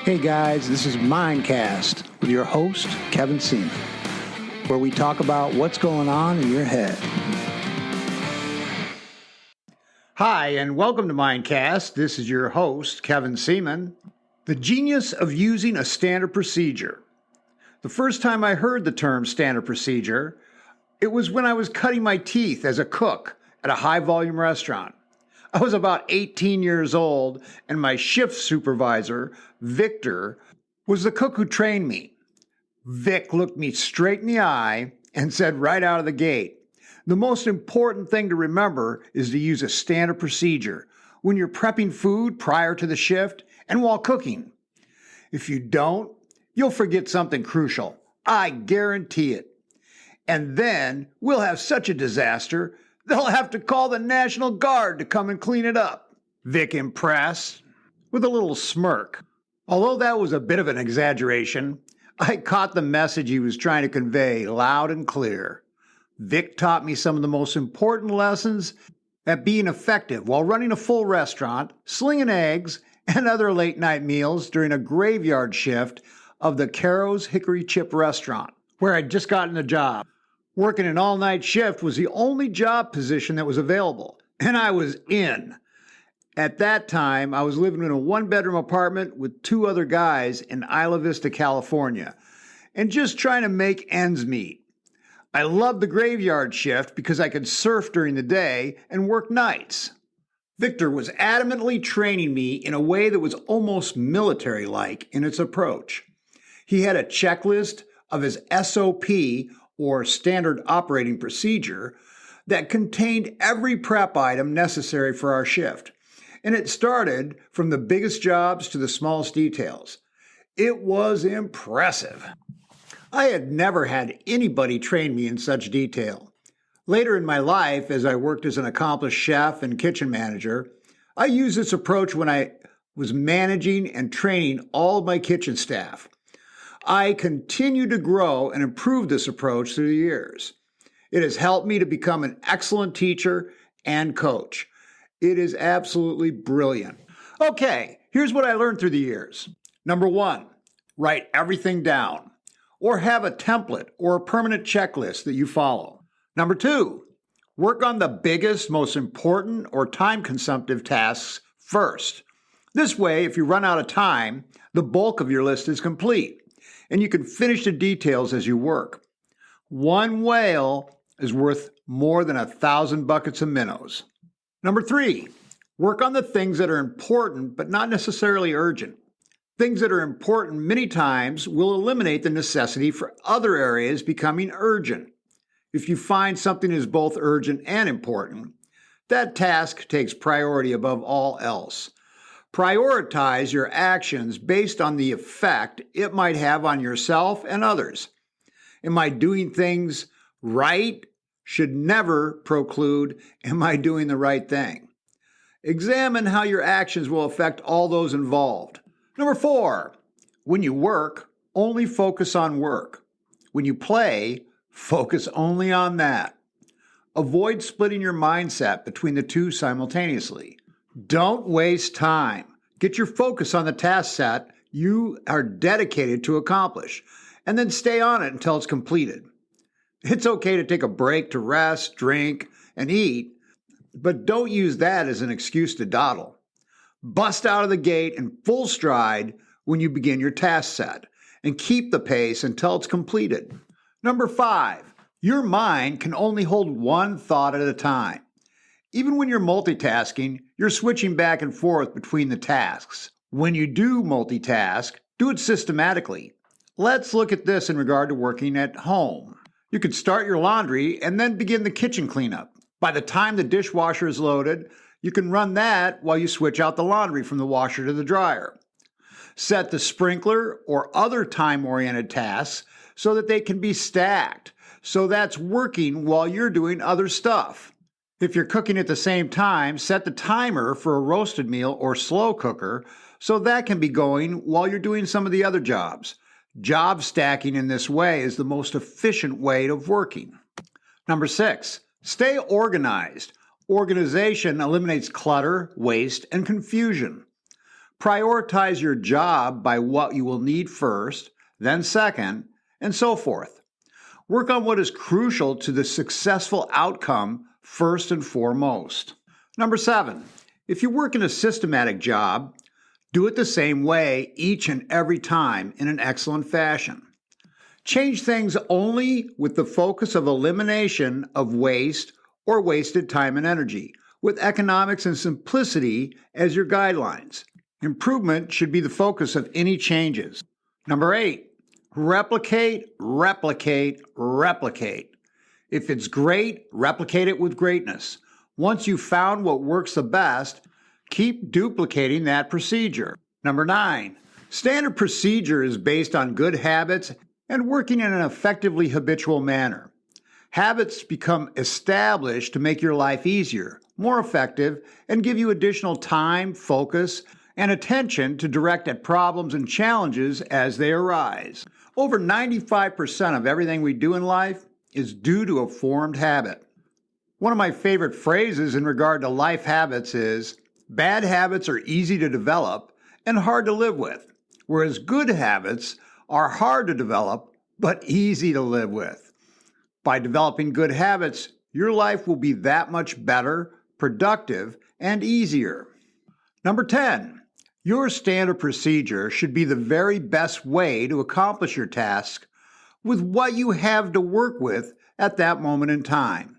Hey guys, this is MindCast with your host, Kevin Seaman, where we talk about what's going on in your head. Hi, and welcome to MindCast. This is your host, Kevin Seaman. The genius of using a standard procedure. The first time I heard the term standard procedure, it was when I was cutting my teeth as a cook at a high-volume restaurant. I was about 18 years old, and my shift supervisor, Victor, was the cook who trained me. Vic looked me straight in the eye and said right out of the gate, the most important thing to remember is to use a standard procedure when you're prepping food prior to the shift and while cooking. If you don't, you'll forget something crucial. I guarantee it. And then we'll have such a disaster, they'll have to call the National Guard to come and clean it up. Vic impressed, with a little smirk. Although that was a bit of an exaggeration, I caught the message he was trying to convey loud and clear. Vic taught me some of the most important lessons at being effective while running a full restaurant, slinging eggs, and other late-night meals during a graveyard shift of the Caro's Hickory Chip restaurant, where I'd just gotten a job. Working an all-night shift was the only job position that was available, and I was in. At that time, I was living in a one-bedroom apartment with two other guys in Isla Vista, California, and just trying to make ends meet. I loved the graveyard shift because I could surf during the day and work nights. Victor was adamantly training me in a way that was almost military-like in its approach. He had a checklist of his SOP, or standard operating procedure, that contained every prep item necessary for our shift. And it started from the biggest jobs to the smallest details. It was impressive. I had never had anybody train me in such detail. Later in my life, as I worked as an accomplished chef and kitchen manager, I used this approach when I was managing and training all of my kitchen staff. I continue to grow and improve this approach through the years. It has helped me to become an excellent teacher and coach. It is absolutely brilliant. Okay, here's what I learned through the years. Number one, write everything down, or have a template or a permanent checklist that you follow. Number two, work on the biggest, most important, or time-consumptive tasks first. This way, if you run out of time, the bulk of your list is complete, and you can finish the details as you work. One whale is worth more than 1,000 buckets of minnows. Number three, work on the things that are important but not necessarily urgent. Things that are important many times will eliminate the necessity for other areas becoming urgent. If you find something is both urgent and important, that task takes priority above all else. Prioritize your actions based on the effect it might have on yourself and others. Am I doing things right? Should never preclude, am I doing the right thing? Examine how your actions will affect all those involved. Number four, when you work, only focus on work. When you play, focus only on that. Avoid splitting your mindset between the two simultaneously. Don't waste time. Get your focus on the task set you are dedicated to accomplish, and then stay on it until it's completed. It's okay to take a break to rest, drink, and eat, but don't use that as an excuse to dawdle. Bust out of the gate in full stride when you begin your task set, and keep the pace until it's completed. Number five, your mind can only hold one thought at a time. Even when you're multitasking, you're switching back and forth between the tasks. When you do multitask, do it systematically. Let's look at this in regard to working at home. You could start your laundry and then begin the kitchen cleanup. By the time the dishwasher is loaded, you can run that while you switch out the laundry from the washer to the dryer. Set the sprinkler or other time-oriented tasks so that they can be stacked, so that's working while you're doing other stuff. If you're cooking at the same time, set the timer for a roasted meal or slow cooker so that can be going while you're doing some of the other jobs. Job stacking in this way is the most efficient way of working. Number six, stay organized. Organization eliminates clutter, waste, and confusion. Prioritize your job by what you will need first, then second, and so forth. Work on what is crucial to the successful outcome first and foremost. Number 7, if you work in a systematic job, do it the same way each and every time in an excellent fashion. Change things only with the focus of elimination of waste or wasted time and energy, with economics and simplicity as your guidelines. Improvement should be the focus of any changes. Number 8, replicate, replicate, replicate. If it's great, replicate it with greatness. Once you've found what works the best, keep duplicating that procedure. Number 9, standard procedure is based on good habits and working in an effectively habitual manner. Habits become established to make your life easier, more effective, and give you additional time, focus, and attention to direct at problems and challenges as they arise. Over 95% of everything we do in life is due to a formed habit. One of my favorite phrases in regard to life habits is, bad habits are easy to develop and hard to live with, whereas good habits are hard to develop but easy to live with. By developing good habits, your life will be that much better, productive, and easier. Number 10, your standard procedure should be the very best way to accomplish your task with what you have to work with at that moment in time.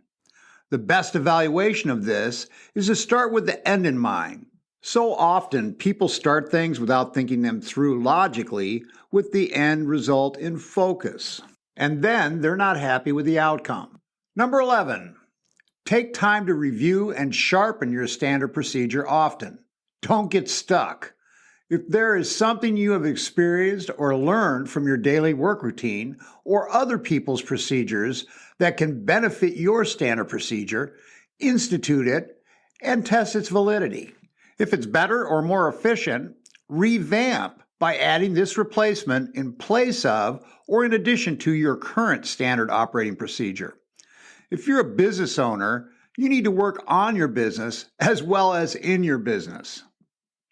The best evaluation of this is to start with the end in mind. So often, people start things without thinking them through logically with the end result in focus. And then they're not happy with the outcome. Number 11, take time to review and sharpen your standard procedure often. Don't get stuck. If there is something you have experienced or learned from your daily work routine or other people's procedures that can benefit your standard procedure, institute it and test its validity. If it's better or more efficient, revamp by adding this replacement in place of or in addition to your current standard operating procedure. If you're a business owner, you need to work on your business as well as in your business.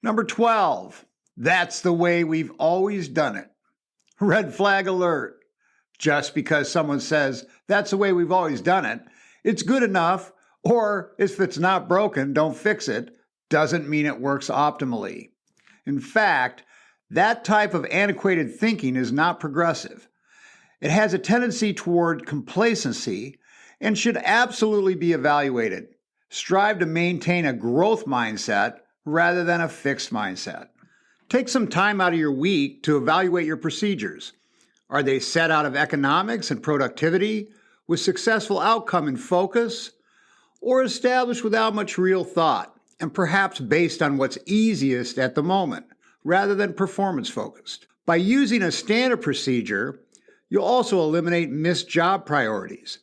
Number 12, that's the way we've always done it. Red flag alert. Just because someone says that's the way we've always done it, it's good enough, or if it's not broken, don't fix it, doesn't mean it works optimally. In fact, that type of antiquated thinking is not progressive. It has a tendency toward complacency and should absolutely be evaluated. Strive to maintain a growth mindset rather than a fixed mindset. Take some time out of your week to evaluate your procedures. Are they set out of economics and productivity with successful outcome in focus, or established without much real thought and perhaps based on what's easiest at the moment rather than performance focused? By using a standard procedure, you'll also eliminate missed job priorities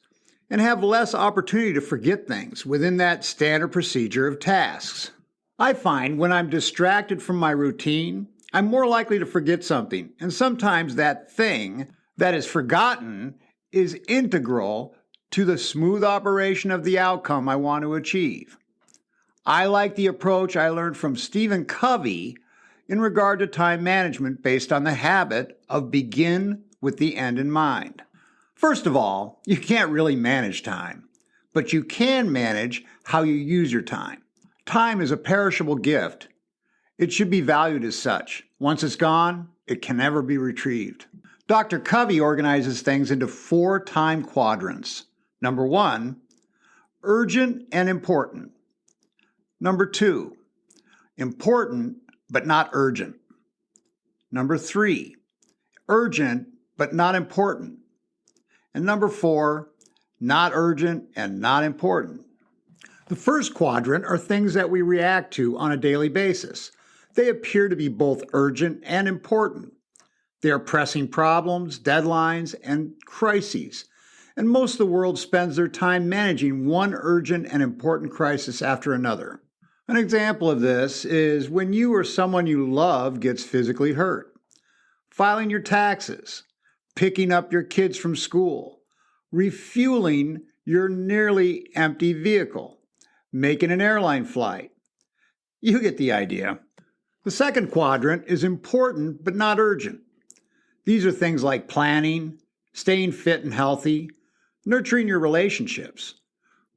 and have less opportunity to forget things within that standard procedure of tasks. I find when I'm distracted from my routine, I'm more likely to forget something, and sometimes that thing that is forgotten is integral to the smooth operation of the outcome I want to achieve. I like the approach I learned from Stephen Covey in regard to time management based on the habit of begin with the end in mind. First of all, you can't really manage time, but you can manage how you use your time. Time is a perishable gift. It should be valued as such. Once it's gone, it can never be retrieved. Dr. Covey organizes things into 4 time quadrants. Number 1, urgent and important. Number 2, important but not urgent. Number 3, urgent but not important. And number 4, not urgent and not important. The first quadrant are things that we react to on a daily basis. They appear to be both urgent and important. They are pressing problems, deadlines, and crises. And most of the world spends their time managing one urgent and important crisis after another. An example of this is when you or someone you love gets physically hurt. Filing your taxes, picking up your kids from school, refueling your nearly empty vehicle, making an airline flight. You get the idea. The second quadrant is important but not urgent. These are things like planning, staying fit and healthy, nurturing your relationships,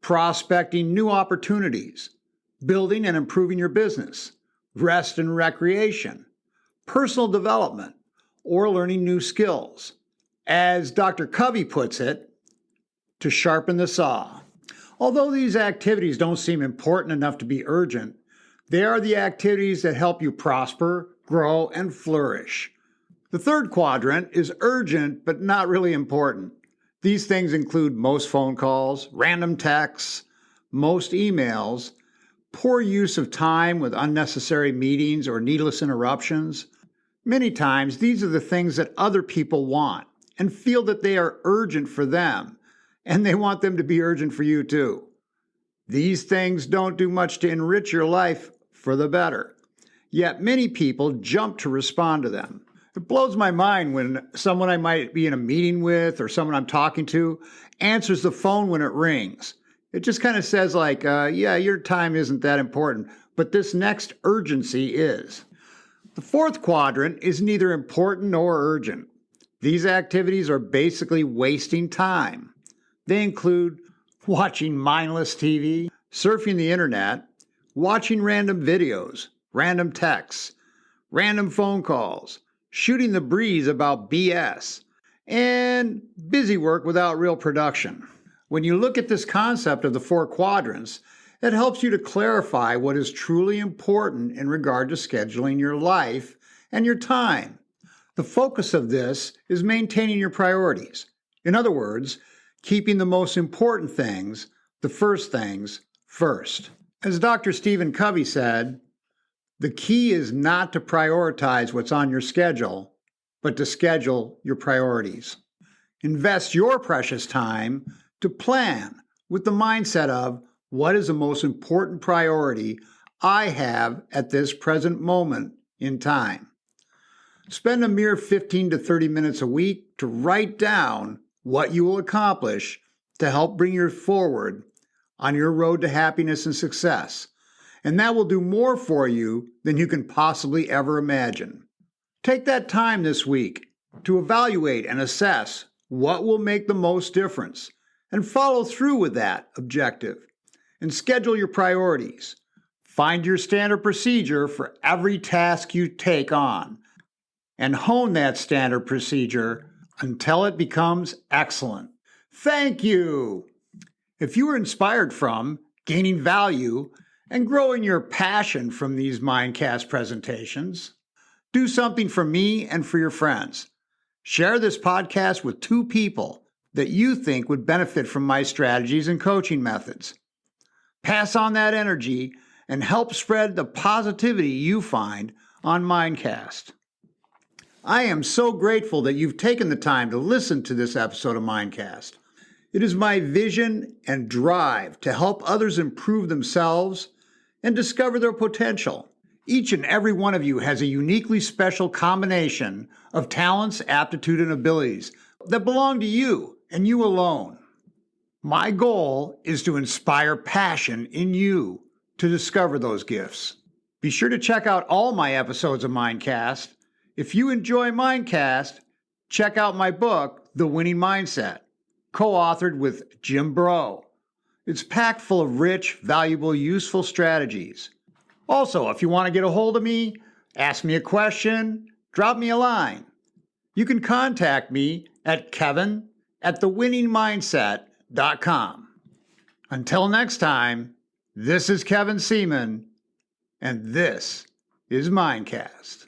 prospecting new opportunities, building and improving your business, rest and recreation, personal development, or learning new skills. As Dr. Covey puts it, to sharpen the saw. Although these activities don't seem important enough to be urgent, they are the activities that help you prosper, grow, and flourish. The third quadrant is urgent but not really important. These things include most phone calls, random texts, most emails, poor use of time with unnecessary meetings or needless interruptions. Many times, these are the things that other people want and feel that they are urgent for them, and they want them to be urgent for you too. These things don't do much to enrich your life for the better, yet many people jump to respond to them. It blows my mind when someone I might be in a meeting with or someone I'm talking to answers the phone when it rings. It just kind of says like, yeah, your time isn't that important, but this next urgency is. The fourth quadrant is neither important nor urgent. These activities are basically wasting time. They include watching mindless TV, surfing the internet, watching random videos, random texts, random phone calls, shooting the breeze about BS, and busy work without real production. When you look at this concept of the four quadrants, it helps you to clarify what is truly important in regard to scheduling your life and your time. The focus of this is maintaining your priorities. In other words, keeping the most important things, the first things, first. As Dr. Stephen Covey said, the key is not to prioritize what's on your schedule, but to schedule your priorities. Invest your precious time to plan with the mindset of what is the most important priority I have at this present moment in time. Spend a mere 15 to 30 minutes a week to write down what you will accomplish to help bring you forward on your road to happiness and success. And that will do more for you than you can possibly ever imagine. Take that time this week to evaluate and assess what will make the most difference and follow through with that objective. And schedule your priorities. Find your standard procedure for every task you take on and hone that standard procedure until it becomes excellent. Thank you! If you were inspired from, gaining value, and growing your passion from these MindCast presentations, do something for me and for your friends. Share this podcast with 2 people that you think would benefit from my strategies and coaching methods. Pass on that energy and help spread the positivity you find on MindCast. I am so grateful that you've taken the time to listen to this episode of MindCast. It is my vision and drive to help others improve themselves and discover their potential. Each and every one of you has a uniquely special combination of talents, aptitude, and abilities that belong to you and you alone. My goal is to inspire passion in you to discover those gifts. Be sure to check out all my episodes of MindCast. If you enjoy MindCast, check out my book, The Winning Mindset, co-authored with Jim Bro. It's packed full of rich, valuable, useful strategies. Also, if you want to get a hold of me, ask me a question, drop me a line. You can contact me at kevin@thewinningmindset.com. Until next time, this is Kevin Seaman, and this is MindCast.